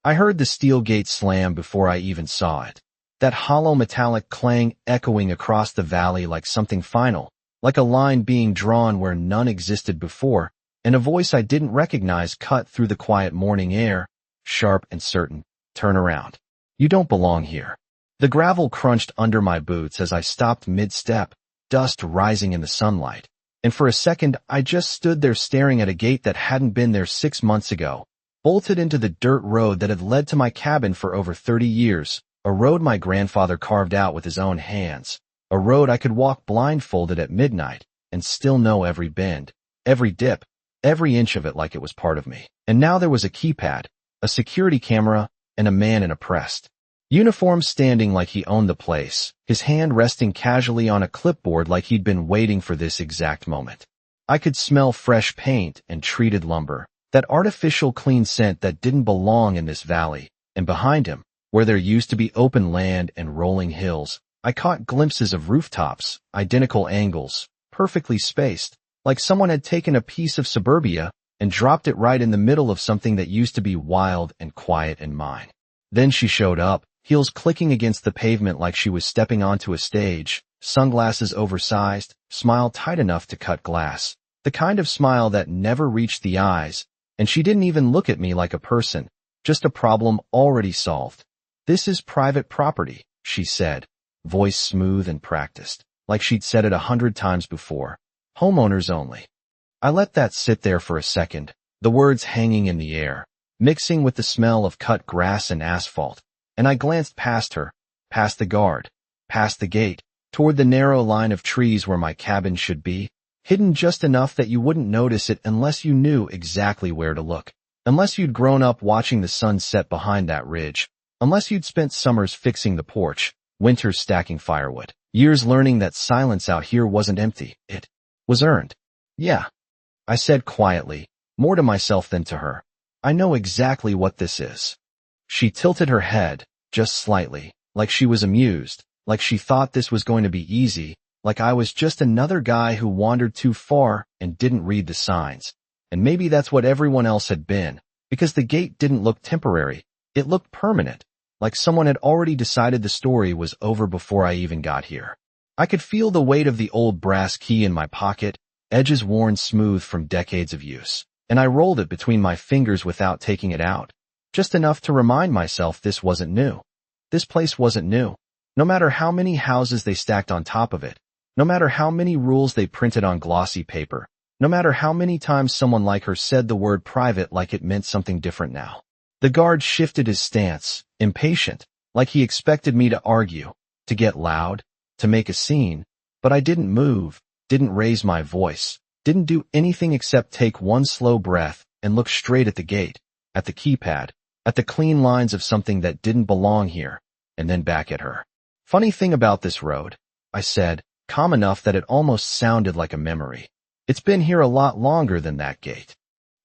I heard the steel gate slam before I even saw it. That hollow metallic clang echoing across the valley like something final, like a line being drawn where none existed before, and a voice I didn't recognize cut through the quiet morning air, sharp and certain. Turn around. You don't belong here. The gravel crunched under my boots as I stopped mid-step, dust rising in the sunlight, and for a second I just stood there staring at a gate that hadn't been there 6 months ago, bolted into the dirt road that had led to my cabin for over 30 years, a road my grandfather carved out with his own hands, a road I could walk blindfolded at midnight and still know every bend, every dip, every inch of it like it was part of me. And now there was a keypad, a security camera, and a man in a pressed uniform standing like he owned the place, his hand resting casually on a clipboard like he'd been waiting for this exact moment. I could smell fresh paint and treated lumber, that artificial clean scent that didn't belong in this valley, and behind him, where there used to be open land and rolling hills, I caught glimpses of rooftops, identical angles, perfectly spaced, like someone had taken a piece of suburbia and dropped it right in the middle of something that used to be wild and quiet and mine. Then she showed up, heels clicking against the pavement like she was stepping onto a stage, sunglasses oversized, smile tight enough to cut glass, the kind of smile that never reached the eyes, and she didn't even look at me like a person, just a problem already solved. This is private property, she said, voice smooth and practiced, like she'd said it 100 times before. Homeowners only. I let that sit there for a second, the words hanging in the air, mixing with the smell of cut grass and asphalt, and I glanced past her, past the guard, past the gate, toward the narrow line of trees where my cabin should be, hidden just enough that you wouldn't notice it unless you knew exactly where to look, unless you'd grown up watching the sun set behind that ridge, unless you'd spent summers fixing the porch, winters stacking firewood, years learning that silence out here wasn't empty, it was earned. Yeah, I said quietly, more to myself than to her. I know exactly what this is. She tilted her head, just slightly, like she was amused, like she thought this was going to be easy, like I was just another guy who wandered too far and didn't read the signs. And maybe that's what everyone else had been, because the gate didn't look temporary, it looked permanent, like someone had already decided the story was over before I even got here. I could feel the weight of the old brass key in my pocket, edges worn smooth from decades of use, and I rolled it between my fingers without taking it out, just enough to remind myself this wasn't new. This place wasn't new. No matter how many houses they stacked on top of it, no matter how many rules they printed on glossy paper, no matter how many times someone like her said the word private like it meant something different now. The guard shifted his stance, impatient, like he expected me to argue, to get loud, to make a scene, but I didn't move, didn't raise my voice, didn't do anything except take one slow breath and look straight at the gate, at the keypad, at the clean lines of something that didn't belong here, and then back at her. Funny thing about this road, I said, calm enough that it almost sounded like a memory. It's been here a lot longer than that gate.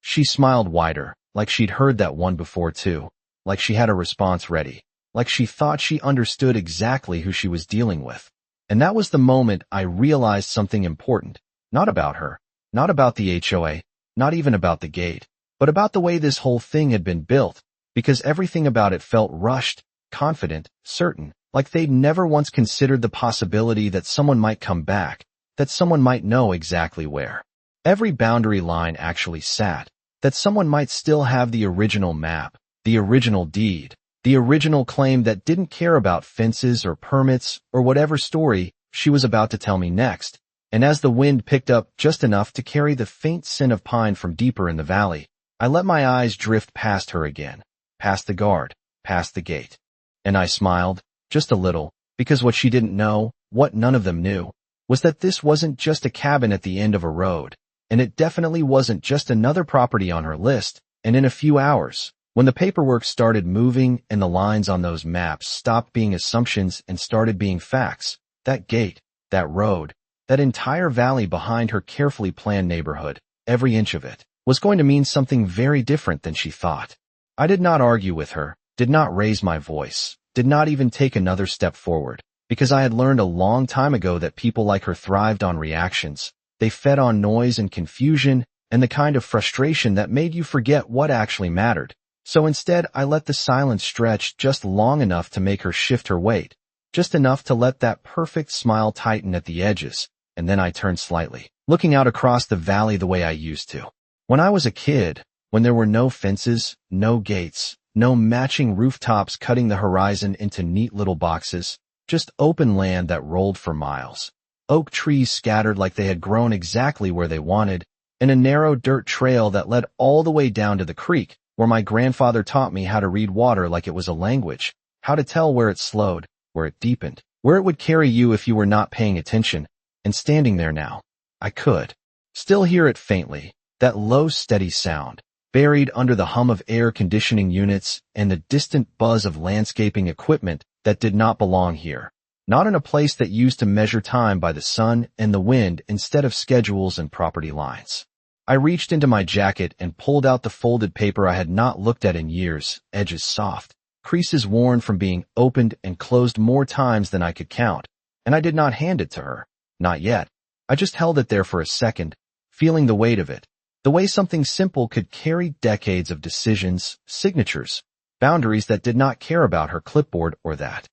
She smiled wider, like she'd heard that one before too, like she had a response ready, like she thought she understood exactly who she was dealing with. And that was the moment I realized something important, not about her, not about the HOA, not even about the gate, but about the way this whole thing had been built, because everything about it felt rushed, confident, certain, like they'd never once considered the possibility that someone might come back, that someone might know exactly where every boundary line actually sat, that someone might still have the original map, the original deed, the original claim that didn't care about fences or permits or whatever story she was about to tell me next. And as the wind picked up just enough to carry the faint scent of pine from deeper in the valley, I let my eyes drift past her again, past the guard, past the gate. And I smiled, just a little, because what she didn't know, what none of them knew, was that this wasn't just a cabin at the end of a road, and it definitely wasn't just another property on her list, and in a few hours, when the paperwork started moving and the lines on those maps stopped being assumptions and started being facts, that gate, that road, that entire valley behind her carefully planned neighborhood, every inch of it, was going to mean something very different than she thought. I did not argue with her, did not raise my voice, did not even take another step forward, because I had learned a long time ago that people like her thrived on reactions. They fed on noise and confusion and the kind of frustration that made you forget what actually mattered. So instead, I let the silence stretch just long enough to make her shift her weight, just enough to let that perfect smile tighten at the edges, and then I turned slightly, looking out across the valley the way I used to. When I was a kid, when there were no fences, no gates, no matching rooftops cutting the horizon into neat little boxes, just open land that rolled for miles. Oak trees scattered like they had grown exactly where they wanted, and a narrow dirt trail that led all the way down to the creek, where my grandfather taught me how to read water like it was a language, how to tell where it slowed, where it deepened, where it would carry you if you were not paying attention. And standing there now, I could still hear it faintly, that low, steady sound, buried under the hum of air conditioning units and the distant buzz of landscaping equipment that did not belong here, not in a place that used to measure time by the sun and the wind instead of schedules and property lines. I reached into my jacket and pulled out the folded paper I had not looked at in years, edges soft, creases worn from being opened and closed more times than I could count, and I did not hand it to her. Not yet. I just held it there for a second, feeling the weight of it, the way something simple could carry decades of decisions, signatures, boundaries that did not care about her clipboard or that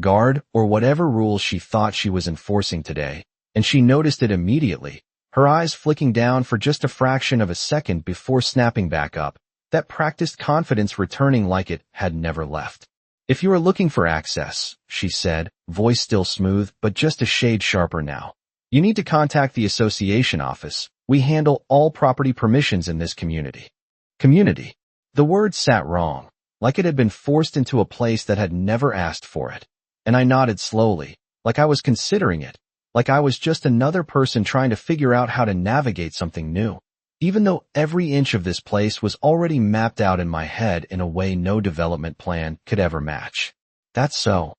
guard or whatever rules she thought she was enforcing today, and she noticed it immediately, her eyes flicking down for just a fraction of a second before snapping back up, that practiced confidence returning like it had never left. If you are looking for access, she said, voice still smooth but just a shade sharper now, you need to contact the association office. We handle all property permissions in this community. Community. The word sat wrong, like it had been forced into a place that had never asked for it. And I nodded slowly, like I was considering it, like I was just another person trying to figure out how to navigate something new, even though every inch of this place was already mapped out in my head in a way no development plan could ever match. That's so,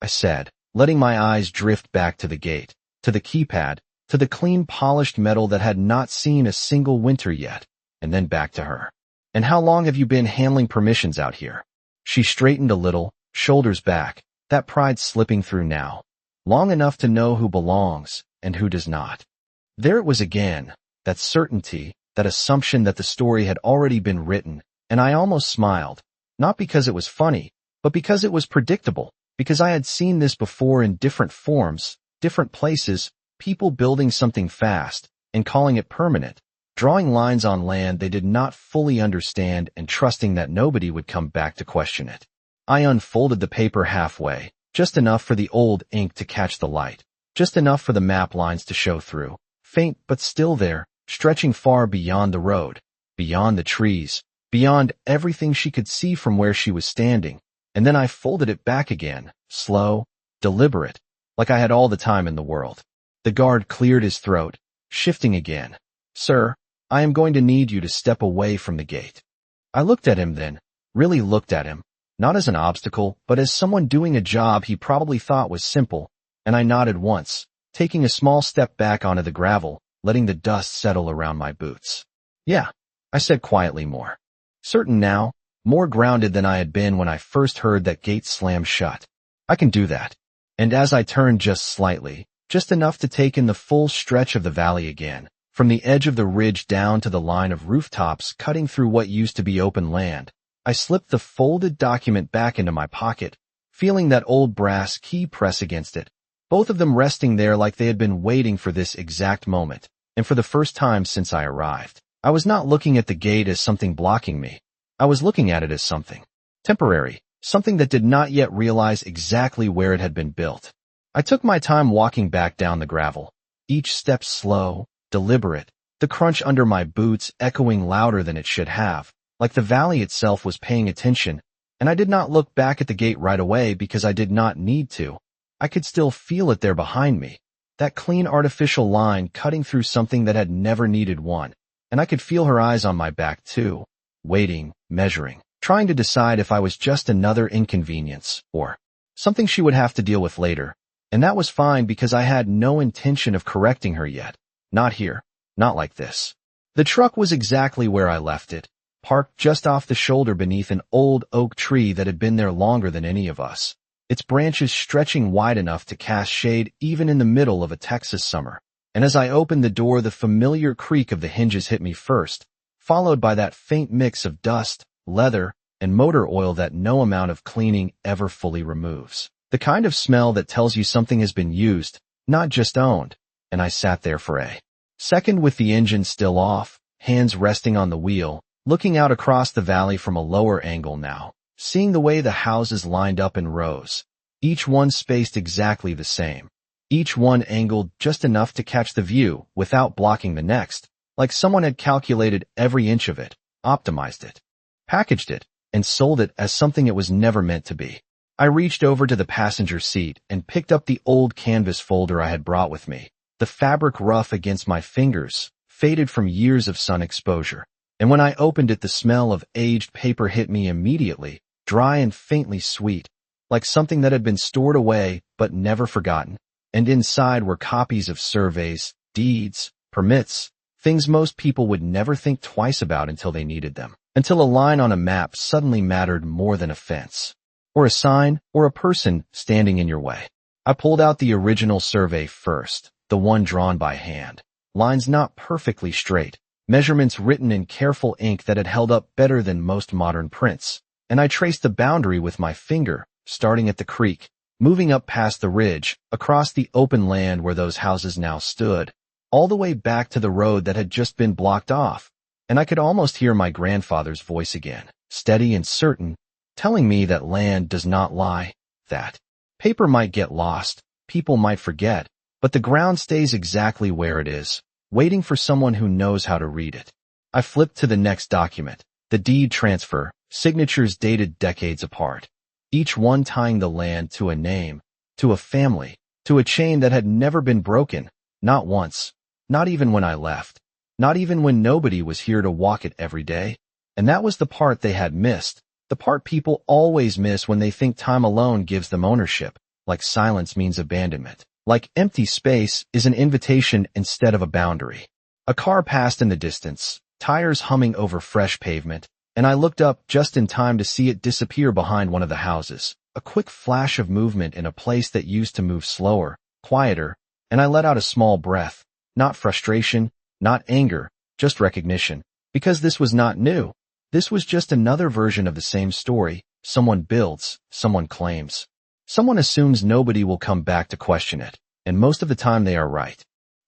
I said, letting my eyes drift back to the gate, to the keypad, to the clean polished metal that had not seen a single winter yet, and then back to her. And how long have you been handling permissions out here? She straightened a little, shoulders back, that pride slipping through now. Long enough to know who belongs and who does not. There it was again, that certainty, that assumption that the story had already been written, and I almost smiled, not because it was funny, but because it was predictable, because I had seen this before in different forms, different places, people building something fast and calling it permanent, drawing lines on land they did not fully understand and trusting that nobody would come back to question it. I unfolded the paper halfway, just enough for the old ink to catch the light, just enough for the map lines to show through, faint but still there, stretching far beyond the road, beyond the trees, beyond everything she could see from where she was standing, and then I folded it back again, slow, deliberate, like I had all the time in the world. The guard cleared his throat, shifting again. Sir, I am going to need you to step away from the gate. I looked at him then, really looked at him, not as an obstacle, but as someone doing a job he probably thought was simple, and I nodded once, taking a small step back onto the gravel, letting the dust settle around my boots. Yeah, I said quietly, more certain now, more grounded than I had been when I first heard that gate slam shut. I can do that. And as I turned just slightly, just enough to take in the full stretch of the valley again, from the edge of the ridge down to the line of rooftops cutting through what used to be open land, I slipped the folded document back into my pocket, feeling that old brass key press against it, both of them resting there like they had been waiting for this exact moment, and for the first time since I arrived. I was not looking at the gate as something blocking me. I was looking at it as something temporary, something that did not yet realize exactly where it had been built. I took my time walking back down the gravel, each step slow, deliberate, the crunch under my boots echoing louder than it should have, like the valley itself was paying attention, and I did not look back at the gate right away because I did not need to. I could still feel it there behind me, that clean artificial line cutting through something that had never needed one, and I could feel her eyes on my back too, waiting, measuring, trying to decide if I was just another inconvenience or something she would have to deal with later, and that was fine because I had no intention of correcting her yet. Not here, not like this. The truck was exactly where I left it, parked just off the shoulder beneath an old oak tree that had been there longer than any of us, its branches stretching wide enough to cast shade even in the middle of a Texas summer. And as I opened the door, the familiar creak of the hinges hit me first, followed by that faint mix of dust, leather, and motor oil that no amount of cleaning ever fully removes. The kind of smell that tells you something has been used, not just owned. And I sat there for a second with the engine still off, hands resting on the wheel, looking out across the valley from a lower angle now, seeing the way the houses lined up in rows, each one spaced exactly the same, each one angled just enough to catch the view without blocking the next, like someone had calculated every inch of it, optimized it, packaged it, and sold it as something it was never meant to be. I reached over to the passenger seat and picked up the old canvas folder I had brought with me, the fabric rough against my fingers, faded from years of sun exposure. And when I opened it, the smell of aged paper hit me immediately, dry and faintly sweet, like something that had been stored away but never forgotten. And inside were copies of surveys, deeds, permits, things most people would never think twice about until they needed them, until a line on a map suddenly mattered more than a fence, or a sign, or a person standing in your way. I pulled out the original survey first, the one drawn by hand, lines not perfectly straight, measurements written in careful ink that had held up better than most modern prints, and I traced the boundary with my finger, starting at the creek, moving up past the ridge, across the open land where those houses now stood, all the way back to the road that had just been blocked off, and I could almost hear my grandfather's voice again, steady and certain, telling me that land does not lie, that paper might get lost, people might forget, but the ground stays exactly where it is, waiting for someone who knows how to read it. I flipped to the next document, the deed transfer, signatures dated decades apart, each one tying the land to a name, to a family, to a chain that had never been broken, not once, not even when I left, not even when nobody was here to walk it every day. And that was the part they had missed, the part people always miss when they think time alone gives them ownership, like silence means abandonment, like empty space is an invitation instead of a boundary. A car passed in the distance, tires humming over fresh pavement, and I looked up just in time to see it disappear behind one of the houses, a quick flash of movement in a place that used to move slower, quieter, and I let out a small breath. Not frustration, not anger, just recognition. Because this was not new. This was just another version of the same story. Someone builds, someone claims. Someone assumes nobody will come back to question it, and most of the time they are right.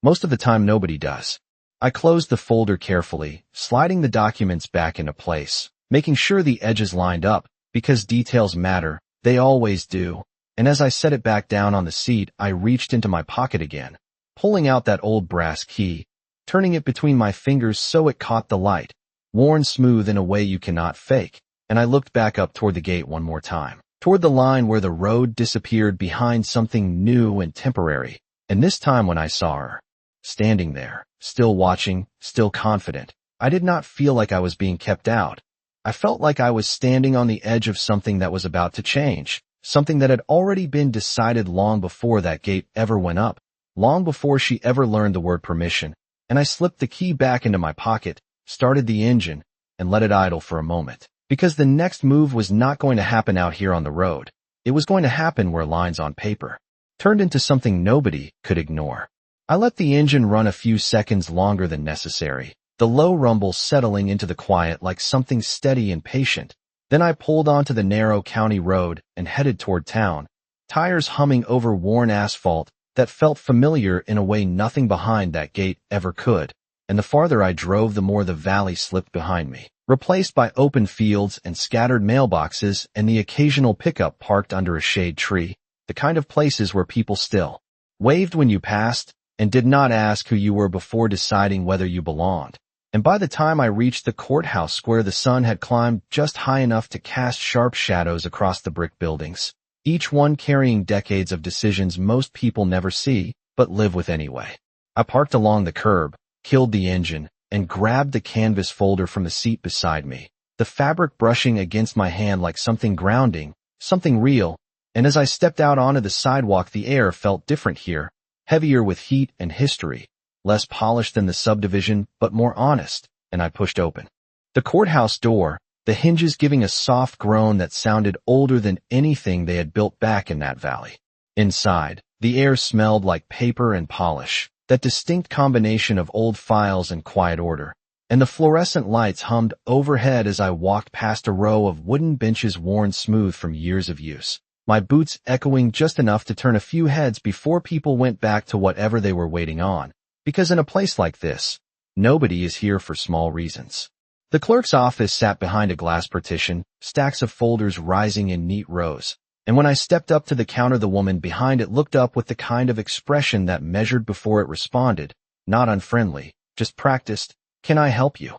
Most of the time nobody does. I closed the folder carefully, sliding the documents back into place, making sure the edges lined up, because details matter, they always do. And as I set it back down on the seat, I reached into my pocket again, pulling out that old brass key, turning it between my fingers so it caught the light, worn smooth in a way you cannot fake, and I looked back up toward the gate one more time, toward the line where the road disappeared behind something new and temporary, and this time when I saw her, standing there, still watching, still confident, I did not feel like I was being kept out. I felt like I was standing on the edge of something that was about to change, something that had already been decided long before that gate ever went up, long before she ever learned the word permission, and I slipped the key back into my pocket, started the engine, and let it idle for a moment. Because the next move was not going to happen out here on the road. It was going to happen where lines on paper turned into something nobody could ignore. I let the engine run a few seconds longer than necessary, the low rumble settling into the quiet like something steady and patient. Then I pulled onto the narrow county road and headed toward town, tires humming over worn asphalt that felt familiar in a way nothing behind that gate ever could. And the farther I drove, the more the valley slipped behind me, replaced by open fields and scattered mailboxes and the occasional pickup parked under a shade tree, the kind of places where people still waved when you passed and did not ask who you were before deciding whether you belonged. And by the time I reached the courthouse square, the sun had climbed just high enough to cast sharp shadows across the brick buildings, each one carrying decades of decisions most people never see, but live with anyway. I parked along the curb, killed the engine, and grabbed the canvas folder from the seat beside me, the fabric brushing against my hand like something grounding, something real, and as I stepped out onto the sidewalk, the air felt different here, heavier with heat and history, less polished than the subdivision, but more honest, and I pushed open the courthouse door, the hinges giving a soft groan that sounded older than anything they had built back in that valley. Inside, the air smelled like paper and polish, that distinct combination of old files and quiet order. and the fluorescent lights hummed overhead as I walked past a row of wooden benches worn smooth from years of use, my boots echoing just enough to turn a few heads before people went back to whatever they were waiting on, because in a place like this, nobody is here for small reasons. The clerk's office sat behind a glass partition, stacks of folders rising in neat rows, and when I stepped up to the counter, the woman behind it looked up with the kind of expression that measured before it responded, not unfriendly, just practiced. "Can I help you?"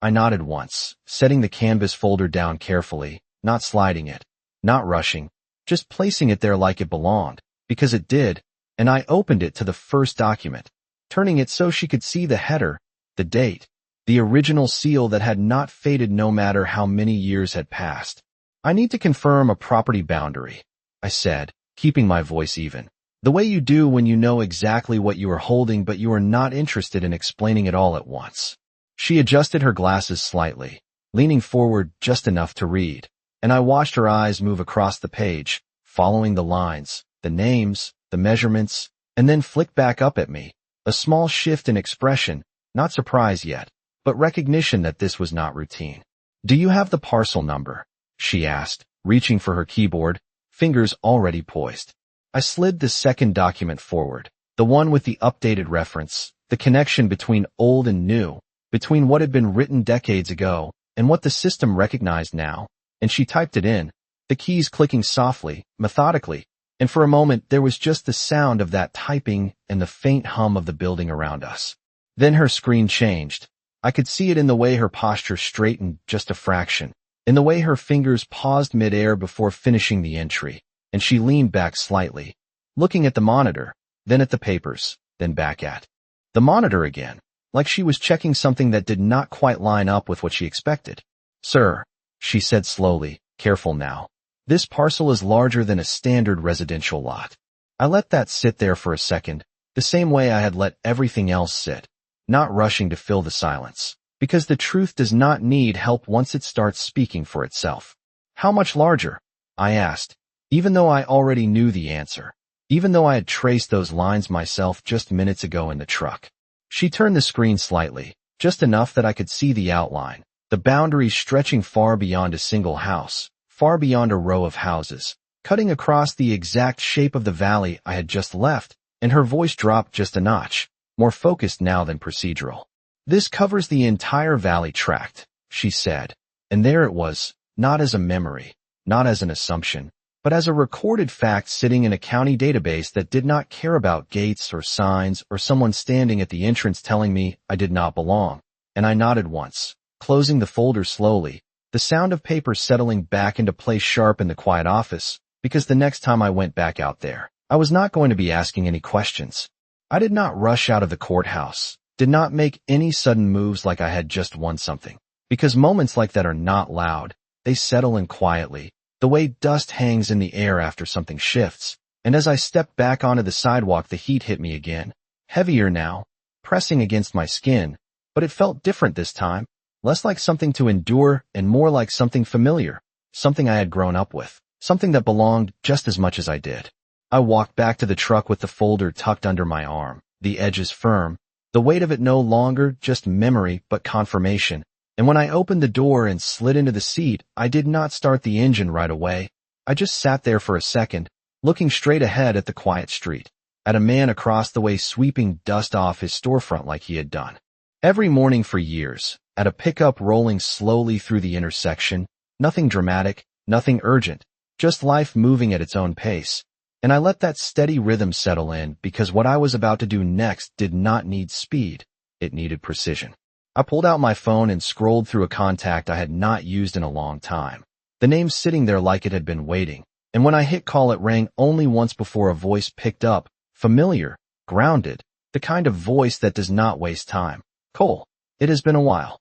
I nodded once, setting the canvas folder down carefully, not sliding it, not rushing, just placing it there like it belonged, because it did, and I opened it to the first document, turning it so she could see the header, the date, the original seal that had not faded no matter how many years had passed. "I need to confirm a property boundary," I said, keeping my voice even, the way you do when you know exactly what you are holding but you are not interested in explaining it all at once. She adjusted her glasses slightly, leaning forward just enough to read, and I watched her eyes move across the page, following the lines, the names, the measurements, and then flick back up at me, a small shift in expression, not surprise yet, but recognition that this was not routine. "Do you have the parcel number?" she asked, reaching for her keyboard, fingers already poised. I slid the second document forward, the one with the updated reference, the connection between old and new, between what had been written decades ago and what the system recognized now, and she typed it in, the keys clicking softly, methodically, and for a moment there was just the sound of that typing and the faint hum of the building around us. Then her screen changed. I could see it in the way her posture straightened just a fraction, in the way her fingers paused mid-air before finishing the entry, and she leaned back slightly, looking at the monitor, then at the papers, then back at the monitor again, like she was checking something that did not quite line up with what she expected. "Sir," she said slowly, careful now, "this parcel is larger than a standard residential lot." I let that sit there for a second, the same way I had let everything else sit, not rushing to fill the silence, because the truth does not need help once it starts speaking for itself. "How much larger?" I asked, even though I already knew the answer, even though I had traced those lines myself just minutes ago in the truck. She turned the screen slightly, just enough that I could see the outline, the boundaries stretching far beyond a single house, far beyond a row of houses, cutting across the exact shape of the valley I had just left, and her voice dropped just a notch, more focused now than procedural. "This covers the entire valley tract," she said, and there it was, not as a memory, not as an assumption, but as a recorded fact sitting in a county database that did not care about gates or signs or someone standing at the entrance telling me I did not belong. And I nodded once, closing the folder slowly, the sound of paper settling back into place sharp in the quiet office, because the next time I went back out there, I was not going to be asking any questions. I did not rush out of the courthouse, did not make any sudden moves like I had just won something, because moments like that are not loud, they settle in quietly, the way dust hangs in the air after something shifts, and as I stepped back onto the sidewalk the heat hit me again, heavier now, pressing against my skin, but it felt different this time, less like something to endure and more like something familiar, something I had grown up with, something that belonged just as much as I did. I walked back to the truck with the folder tucked under my arm, the edges firm, the weight of it no longer just memory but confirmation. And when I opened the door and slid into the seat, I did not start the engine right away. I just sat there for a second, looking straight ahead at the quiet street, at a man across the way sweeping dust off his storefront like he had done every morning for years, at a pickup rolling slowly through the intersection, nothing dramatic, nothing urgent, just life moving at its own pace. And I let that steady rhythm settle in because what I was about to do next did not need speed, it needed precision. I pulled out my phone and scrolled through a contact I had not used in a long time. The name sitting there like it had been waiting, and when I hit call it rang only once before a voice picked up, familiar, grounded, the kind of voice that does not waste time. "Cole, it has been a while."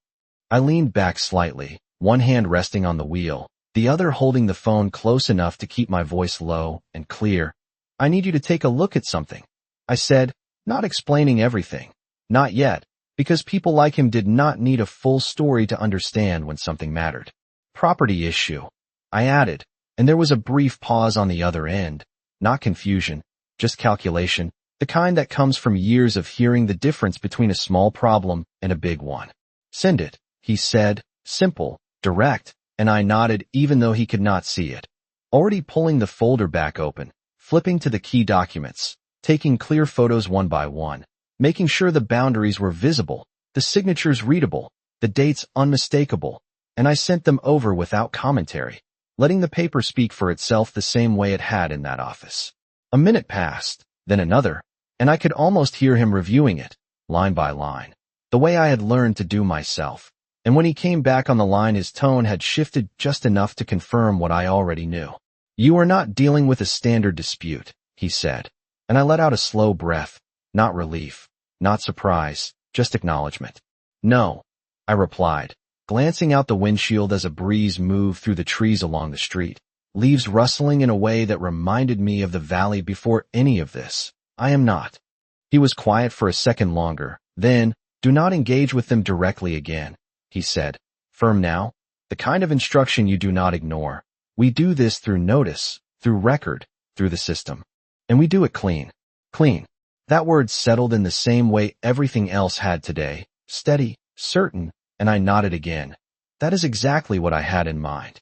I leaned back slightly, one hand resting on the wheel, the other holding the phone close enough to keep my voice low and clear. "I need you to take a look at something," I said, not explaining everything. Not yet. Because people like him did not need a full story to understand when something mattered. "Property issue," I added, and there was a brief pause on the other end, not confusion, just calculation, the kind that comes from years of hearing the difference between a small problem and a big one. Send it, he said, simple, direct, and I nodded even though he could not see it. Already pulling the folder back open, flipping to the key documents, taking clear photos one by one, making sure the boundaries were visible, the signatures readable, the dates unmistakable, and I sent them over without commentary, letting the paper speak for itself the same way it had in that office. A minute passed, then another, and I could almost hear him reviewing it, line by line, the way I had learned to do myself. And when he came back on the line, his tone had shifted just enough to confirm what I already knew. You are not dealing with a standard dispute, he said, and I let out a slow breath, not relief, not surprise, just acknowledgement. No, I replied, glancing out the windshield as a breeze moved through the trees along the street, leaves rustling in a way that reminded me of the valley before any of this. I am not. He was quiet for a second longer, then, do not engage with them directly again, he said, firm now, the kind of instruction you do not ignore. We do this through notice, through record, through the system. And we do it clean. Clean. That word settled in the same way everything else had today, steady, certain, and I nodded again. That is exactly what I had in mind.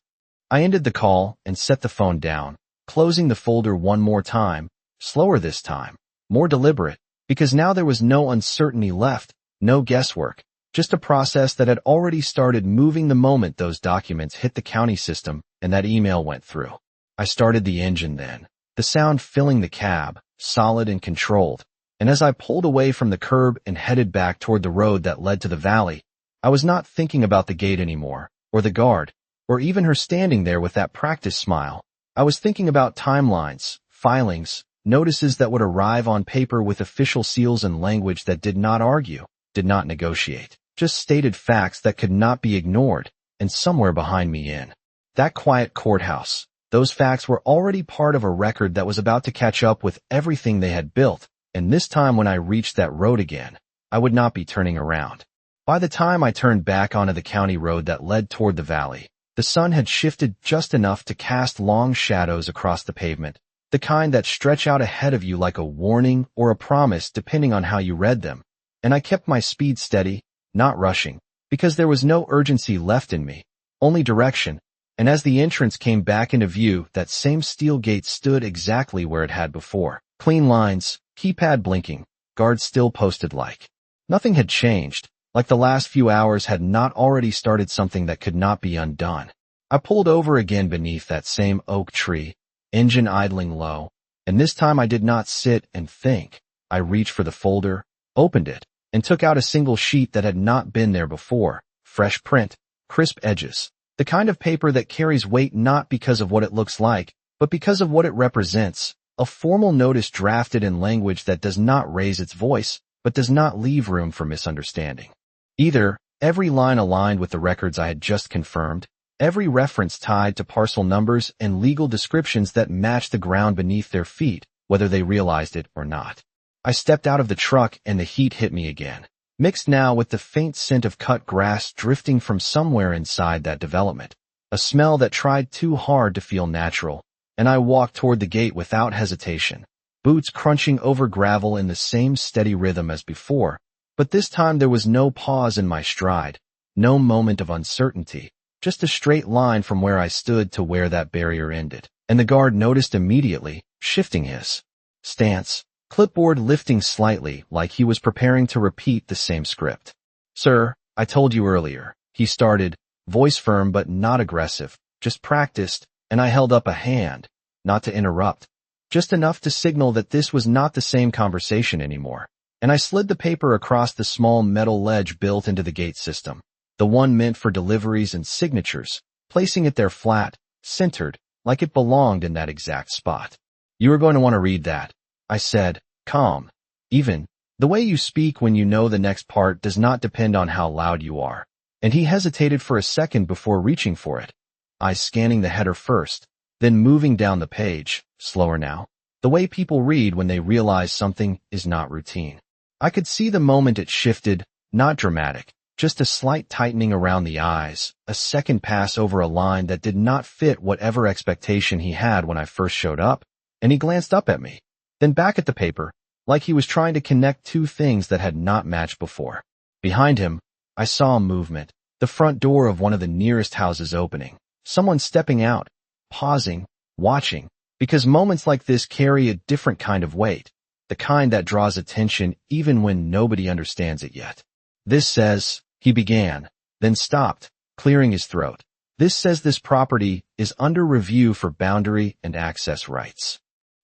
I ended the call and set the phone down, closing the folder one more time, slower this time, more deliberate, because now there was no uncertainty left, no guesswork, just a process that had already started moving the moment those documents hit the county system and that email went through. I started the engine then, the sound filling the cab, solid and controlled, and as I pulled away from the curb and headed back toward the road that led to the valley, I was not thinking about the gate anymore, or the guard, or even her standing there with that practice smile. I was thinking about timelines, filings, notices that would arrive on paper with official seals and language that did not argue, did not negotiate, just stated facts that could not be ignored, and somewhere behind me in that quiet courthouse, those facts were already part of a record that was about to catch up with everything they had built, and this time when I reached that road again, I would not be turning around. By the time I turned back onto the county road that led toward the valley, the sun had shifted just enough to cast long shadows across the pavement, the kind that stretch out ahead of you like a warning or a promise depending on how you read them, and I kept my speed steady, not rushing, because there was no urgency left in me, only direction, and as the entrance came back into view, that same steel gate stood exactly where it had before. Clean lines, keypad blinking, guards still posted like nothing had changed, like the last few hours had not already started something that could not be undone. I pulled over again beneath that same oak tree, engine idling low, and this time I did not sit and think. I reached for the folder, opened it, and took out a single sheet that had not been there before, fresh print, crisp edges, the kind of paper that carries weight not because of what it looks like, but because of what it represents, a formal notice drafted in language that does not raise its voice, but does not leave room for misunderstanding. Either, every line aligned with the records I had just confirmed, every reference tied to parcel numbers and legal descriptions that matched the ground beneath their feet, whether they realized it or not. I stepped out of the truck and the heat hit me again, mixed now with the faint scent of cut grass drifting from somewhere inside that development, a smell that tried too hard to feel natural, and I walked toward the gate without hesitation, boots crunching over gravel in the same steady rhythm as before, but this time there was no pause in my stride, no moment of uncertainty, just a straight line from where I stood to where that barrier ended, and the guard noticed immediately, shifting his stance, clipboard lifting slightly like he was preparing to repeat the same script. Sir, I told you earlier, he started, voice firm but not aggressive, just practiced, and I held up a hand, not to interrupt, just enough to signal that this was not the same conversation anymore, and I slid the paper across the small metal ledge built into the gate system, the one meant for deliveries and signatures, placing it there flat, centered, like it belonged in that exact spot. You are going to want to read that, I said, calm. Even, the way you speak when you know the next part does not depend on how loud you are. And he hesitated for a second before reaching for it, eyes scanning the header first, then moving down the page, slower now, the way people read when they realize something is not routine. I could see the moment it shifted, not dramatic, just a slight tightening around the eyes, a second pass over a line that did not fit whatever expectation he had when I first showed up, and he glanced up at me, then back at the paper, like he was trying to connect two things that had not matched before. Behind him, I saw movement, the front door of one of the nearest houses opening, someone stepping out, pausing, watching, because moments like this carry a different kind of weight, the kind that draws attention even when nobody understands it yet. This says, he began, then stopped, clearing his throat. This says this property is under review for boundary and access rights.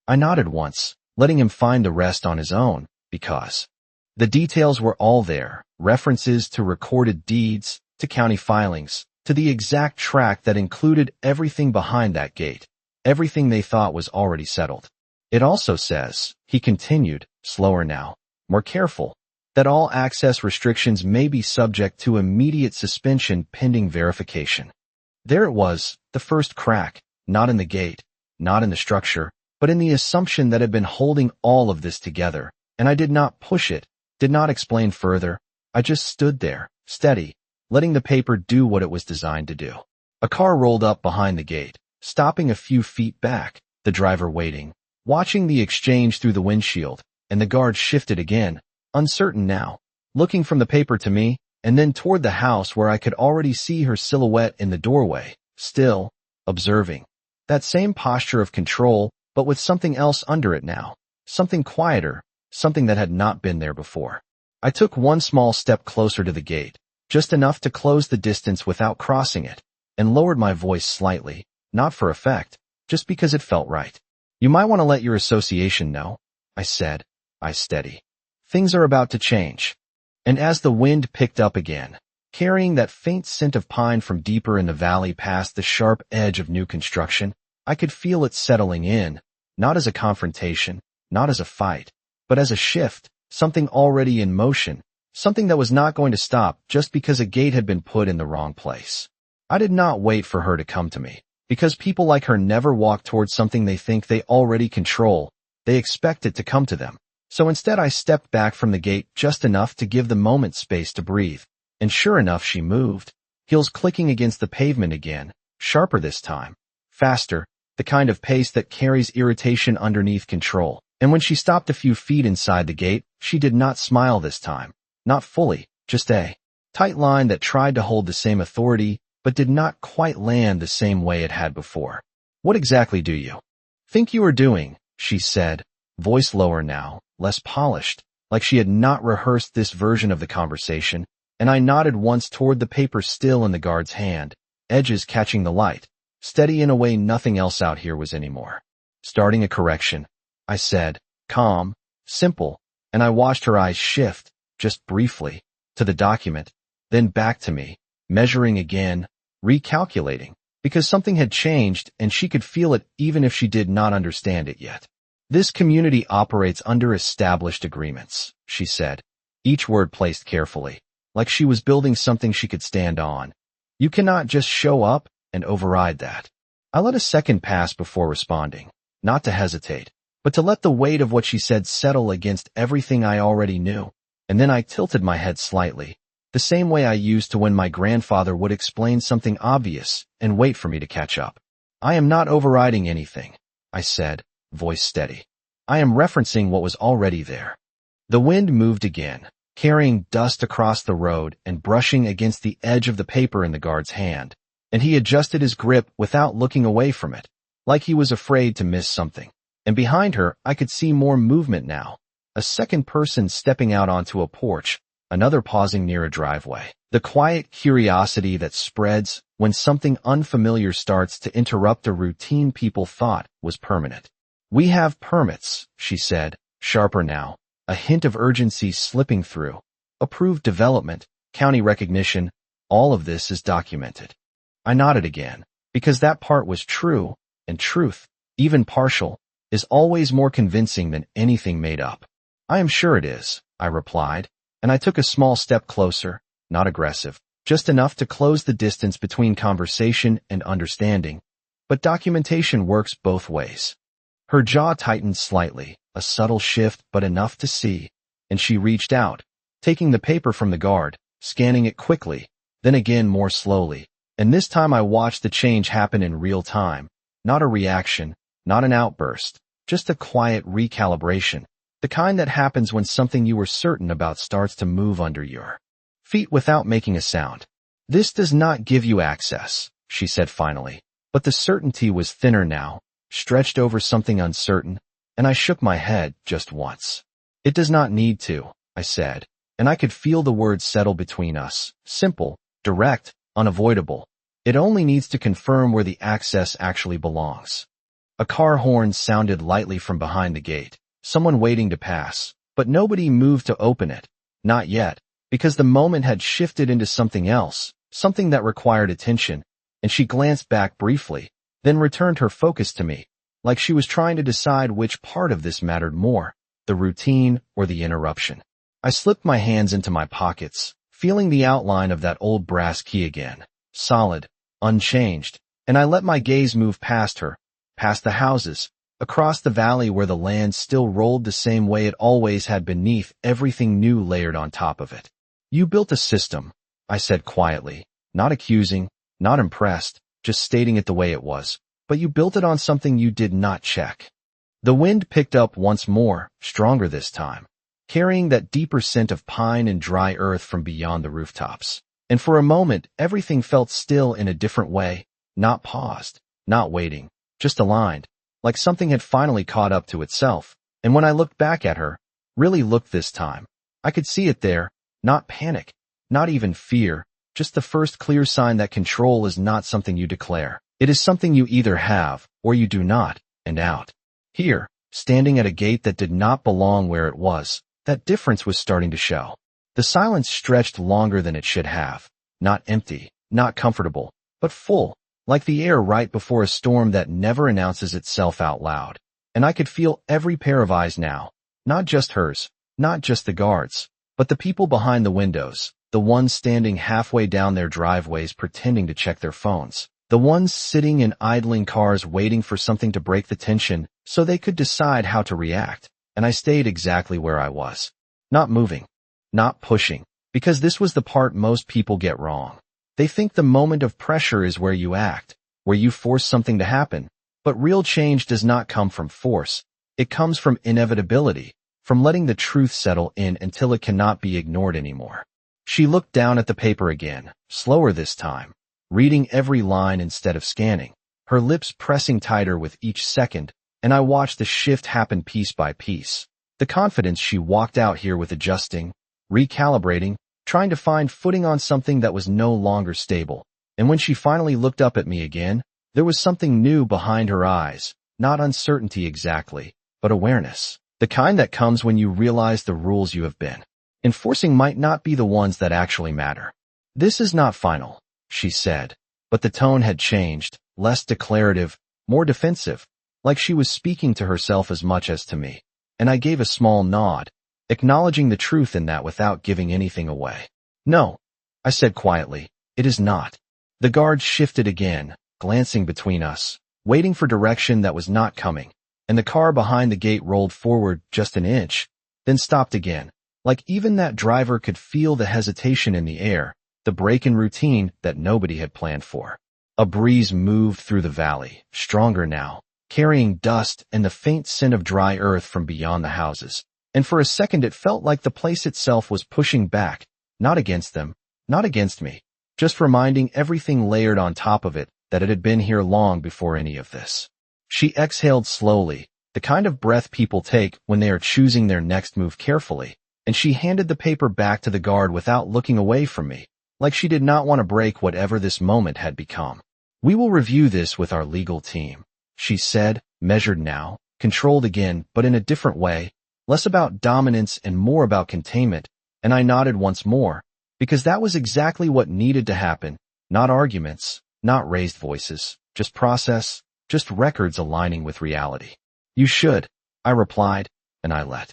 I nodded once, letting him find the rest on his own, because the details were all there, references to recorded deeds, to county filings, to the exact tract that included everything behind that gate, everything they thought was already settled. It also says, he continued, slower now, more careful, that all access restrictions may be subject to immediate suspension pending verification. There it was, the first crack, not in the gate, not in the structure, but in the assumption that had been holding all of this together, and I did not push it, did not explain further. I just stood there, steady, letting the paper do what it was designed to do. A car rolled up behind the gate, stopping a few feet back, the driver waiting, watching the exchange through the windshield, and the guard shifted again, uncertain now, looking from the paper to me, and then toward the house where I could already see her silhouette in the doorway, still, observing. That same posture of control, but with something else under it now, something quieter, something that had not been there before. I took one small step closer to the gate, just enough to close the distance without crossing it, and lowered my voice slightly, not for effect, just because it felt right. You might want to let your association know, I said, eyes steady. Things are about to change. And as the wind picked up again, carrying that faint scent of pine from deeper in the valley past the sharp edge of new construction, I could feel it settling in, not as a confrontation, not as a fight, but as a shift, something already in motion, something that was not going to stop just because a gate had been put in the wrong place. I did not wait for her to come to me, because people like her never walk towards something they think they already control. They expect it to come to them. So instead I stepped back from the gate just enough to give the moment space to breathe. And sure enough, she moved, heels clicking against the pavement again, sharper this time, faster, the kind of pace that carries irritation underneath control. And when she stopped a few feet inside the gate, she did not smile this time. Not fully, just a tight line that tried to hold the same authority, but did not quite land the same way it had before. What exactly do you think you are doing? She said, voice lower now, less polished, like she had not rehearsed this version of the conversation, and I nodded once toward the paper still in the guard's hand, edges catching the light, steady in a way nothing else out here was anymore. Starting a correction, I said, calm, simple, and I watched her eyes shift, just briefly, to the document, then back to me, measuring again, recalculating, because something had changed and she could feel it even if she did not understand it yet. This community operates under established agreements, she said, each word placed carefully, like she was building something she could stand on. You cannot just show up and override that. I let a second pass before responding, not to hesitate, but to let the weight of what she said settle against everything I already knew. And then I tilted my head slightly, the same way I used to when my grandfather would explain something obvious and wait for me to catch up. I am not overriding anything, I said, voice steady. I am referencing what was already there. The wind moved again, carrying dust across the road and brushing against the edge of the paper in the guard's hand, and he adjusted his grip without looking away from it, like he was afraid to miss something. And behind her, I could see more movement now. A second person stepping out onto a porch, another pausing near a driveway. The quiet curiosity that spreads when something unfamiliar starts to interrupt a routine people thought was permanent. We have permits, she said, sharper now, a hint of urgency slipping through. Approved development, county recognition, all of this is documented. I nodded again, because that part was true, and truth, even partial, is always more convincing than anything made up. I am sure it is, I replied, and I took a small step closer, not aggressive, just enough to close the distance between conversation and understanding. But documentation works both ways. Her jaw tightened slightly, a subtle shift but enough to see, and she reached out, taking the paper from the guard, scanning it quickly, then again more slowly, and this time I watched the change happen in real time, not a reaction, not an outburst, just a quiet recalibration, the kind that happens when something you were certain about starts to move under your feet without making a sound. "This does not give you access," she said finally. But the certainty was thinner now, stretched over something uncertain, and I shook my head just once. "It does not need to," I said, and I could feel the words settle between us. Simple, direct, unavoidable. "It only needs to confirm where the access actually belongs." A car horn sounded lightly from behind the gate, someone waiting to pass, but nobody moved to open it. Not yet, because the moment had shifted into something else, something that required attention, and she glanced back briefly, then returned her focus to me, like she was trying to decide which part of this mattered more, the routine or the interruption. I slipped my hands into my pockets, feeling the outline of that old brass key again, solid, unchanged, and I let my gaze move past her, past the houses, across the valley where the land still rolled the same way it always had beneath everything new layered on top of it. "You built a system," I said quietly, not accusing, not impressed, just stating it the way it was, "but you built it on something you did not check." The wind picked up once more, stronger this time, carrying that deeper scent of pine and dry earth from beyond the rooftops. And for a moment, everything felt still in a different way, not paused, not waiting, just aligned, like something had finally caught up to itself. And when I looked back at her, really looked this time, I could see it there, not panic, not even fear, just the first clear sign that control is not something you declare. It is something you either have, or you do not, and out. Here, standing at a gate that did not belong where it was, that difference was starting to show. The silence stretched longer than it should have, not empty, not comfortable, but full, like the air right before a storm that never announces itself out loud. And I could feel every pair of eyes now, not just hers, not just the guards, but the people behind the windows, the ones standing halfway down their driveways pretending to check their phones, the ones sitting in idling cars waiting for something to break the tension so they could decide how to react. And I stayed exactly where I was, not moving, not pushing, because this was the part most people get wrong. They think the moment of pressure is where you act, where you force something to happen. But real change does not come from force. It comes from inevitability, from letting the truth settle in until it cannot be ignored anymore. She looked down at the paper again, slower this time, reading every line instead of scanning, her lips pressing tighter with each second, and I watched the shift happen piece by piece. The confidence she walked out here with, adjusting, recalibrating, trying to find footing on something that was no longer stable. And when she finally looked up at me again, there was something new behind her eyes, not uncertainty exactly, but awareness. The kind that comes when you realize the rules you have been enforcing might not be the ones that actually matter. "This is not final," she said, but the tone had changed, less declarative, more defensive, like she was speaking to herself as much as to me. And I gave a small nod, acknowledging the truth in that without giving anything away. "No," I said quietly, "it is not." The guard shifted again, glancing between us, waiting for direction that was not coming, and the car behind the gate rolled forward just an inch, then stopped again, like even that driver could feel the hesitation in the air, the break in routine that nobody had planned for. A breeze moved through the valley, stronger now, carrying dust and the faint scent of dry earth from beyond the houses. And for a second it felt like the place itself was pushing back, not against them, not against me, just reminding everything layered on top of it that it had been here long before any of this. She exhaled slowly, the kind of breath people take when they are choosing their next move carefully, and she handed the paper back to the guard without looking away from me, like she did not want to break whatever this moment had become. "We will review this with our legal team," she said, measured now, controlled again, but in a different way, less about dominance and more about containment, and I nodded once more, because that was exactly what needed to happen, not arguments, not raised voices, just process, just records aligning with reality. "You should," I replied, and I let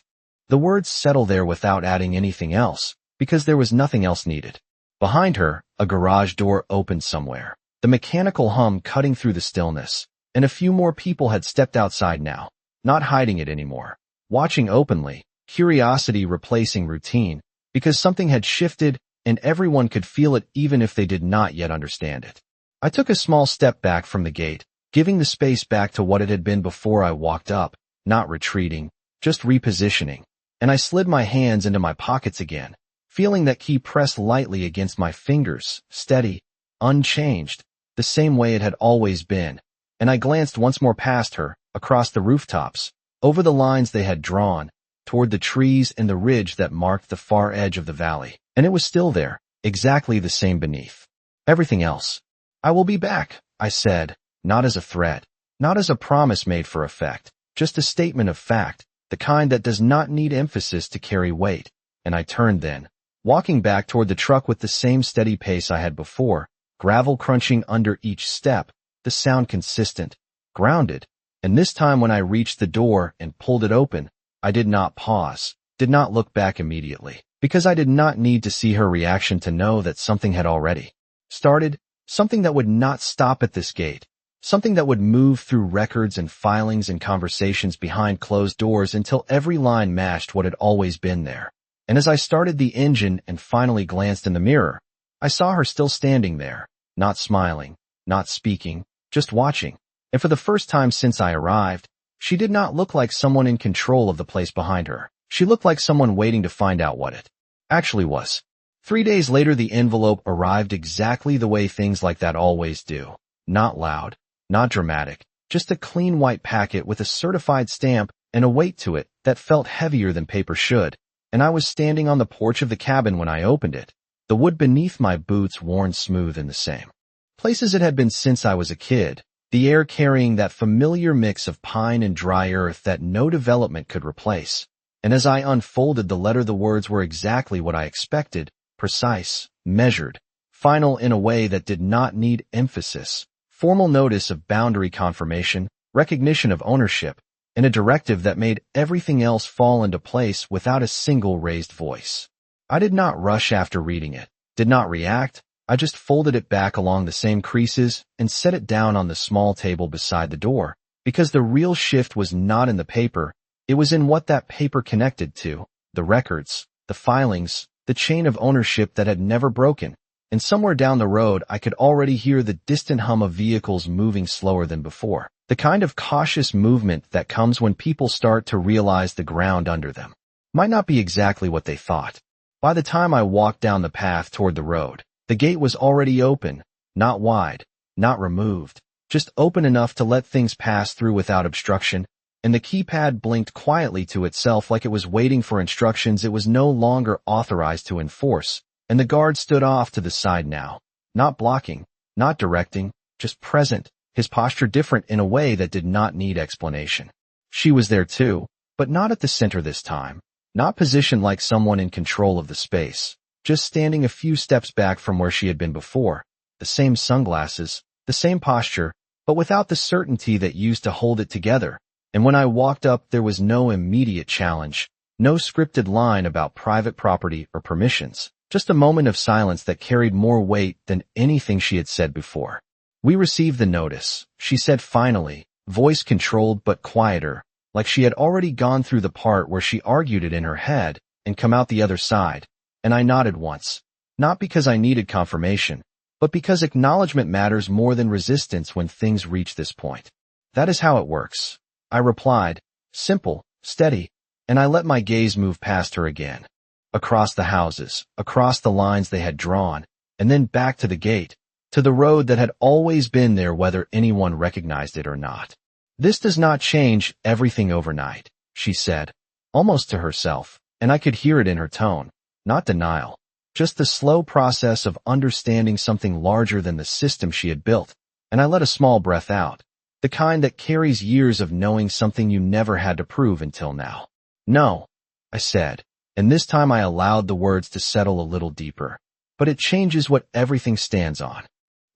the words settle there without adding anything else, because there was nothing else needed. Behind her, a garage door opened somewhere, the mechanical hum cutting through the stillness, and a few more people had stepped outside now, not hiding it anymore, watching openly, curiosity replacing routine, because something had shifted and everyone could feel it even if they did not yet understand it. I took a small step back from the gate, giving the space back to what it had been before I walked up, not retreating, just repositioning, and I slid my hands into my pockets again, feeling that key pressed lightly against my fingers, steady, unchanged, the same way it had always been, and I glanced once more past her, across the rooftops, over the lines they had drawn, toward the trees and the ridge that marked the far edge of the valley, and it was still there, exactly the same beneath everything else. "I will be back," I said, not as a threat, not as a promise made for effect, just a statement of fact, the kind that does not need emphasis to carry weight, and I turned then, walking back toward the truck with the same steady pace I had before, gravel crunching under each step, the sound consistent, grounded, and this time when I reached the door and pulled it open, I did not pause, did not look back immediately, because I did not need to see her reaction to know that something had already started, something that would not stop at this gate, something that would move through records and filings and conversations behind closed doors until every line matched what had always been there. And as I started the engine and finally glanced in the mirror, I saw her still standing there, not smiling, not speaking, just watching. And for the first time since I arrived, she did not look like someone in control of the place behind her. She looked like someone waiting to find out what it actually was. 3 days later, the envelope arrived exactly the way things like that always do. Not loud, not dramatic, just a clean white packet with a certified stamp and a weight to it that felt heavier than paper should, and I was standing on the porch of the cabin when I opened it, the wood beneath my boots worn smooth in the same places it had been since I was a kid, the air carrying that familiar mix of pine and dry earth that no development could replace. And as I unfolded the letter, the words were exactly what I expected, precise, measured, final in a way that did not need emphasis, formal notice of boundary confirmation, recognition of ownership, and a directive that made everything else fall into place without a single raised voice. I did not rush after reading it, did not react. I just folded it back along the same creases and set it down on the small table beside the door, because the real shift was not in the paper, it was in what that paper connected to, the records, the filings, the chain of ownership that had never broken. And somewhere down the road I could already hear the distant hum of vehicles moving slower than before, the kind of cautious movement that comes when people start to realize the ground under them might not be exactly what they thought. By the time I walked down the path toward the road, the gate was already open, not wide, not removed, just open enough to let things pass through without obstruction, and the keypad blinked quietly to itself like it was waiting for instructions it was no longer authorized to enforce. And the guard stood off to the side now, not blocking, not directing, just present, his posture different in a way that did not need explanation. She was there too, but not at the center this time, not positioned like someone in control of the space, just standing a few steps back from where she had been before, the same sunglasses, the same posture, but without the certainty that used to hold it together. And when I walked up, there was no immediate challenge, no scripted line about private property or permissions. Just a moment of silence that carried more weight than anything she had said before. "We received the notice," she said finally, voice controlled but quieter, like she had already gone through the part where she argued it in her head and come out the other side, and I nodded once, not because I needed confirmation, but because acknowledgement matters more than resistance when things reach this point. "That is how it works," I replied, simple, steady, and I let my gaze move past her again. Across the houses, across the lines they had drawn, and then back to the gate, to the road that had always been there whether anyone recognized it or not. "This does not change everything overnight," she said, almost to herself, and I could hear it in her tone, not denial, just the slow process of understanding something larger than the system she had built, and I let a small breath out, the kind that carries years of knowing something you never had to prove until now. "No," I said. And this time I allowed the words to settle a little deeper. "But it changes what everything stands on."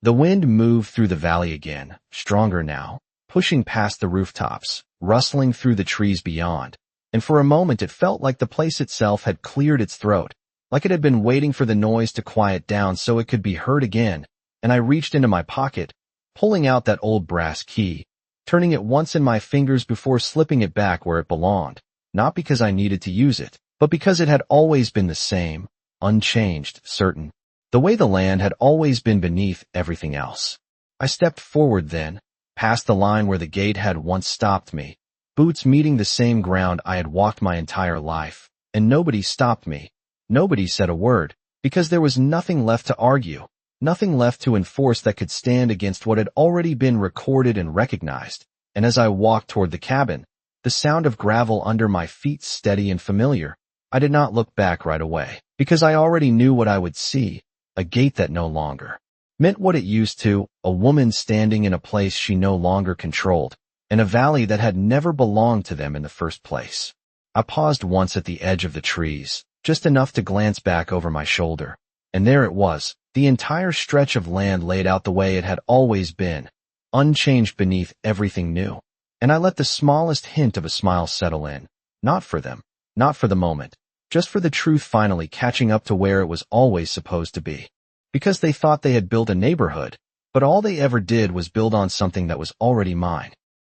The wind moved through the valley again, stronger now, pushing past the rooftops, rustling through the trees beyond. And for a moment it felt like the place itself had cleared its throat, like it had been waiting for the noise to quiet down so it could be heard again. And I reached into my pocket, pulling out that old brass key, turning it once in my fingers before slipping it back where it belonged, not because I needed to use it, but because it had always been the same, unchanged, certain, the way the land had always been beneath everything else. I stepped forward then, past the line where the gate had once stopped me, boots meeting the same ground I had walked my entire life, and nobody stopped me. Nobody said a word, because there was nothing left to argue, nothing left to enforce that could stand against what had already been recorded and recognized. And as I walked toward the cabin, the sound of gravel under my feet steady and familiar, I did not look back right away, because I already knew what I would see, a gate that no longer meant what it used to, a woman standing in a place she no longer controlled, in a valley that had never belonged to them in the first place. I paused once at the edge of the trees, just enough to glance back over my shoulder, and there it was, the entire stretch of land laid out the way it had always been, unchanged beneath everything new. And I let the smallest hint of a smile settle in, not for them, not for the moment, just for the truth finally catching up to where it was always supposed to be. Because they thought they had built a neighborhood, but all they ever did was build on something that was already mine.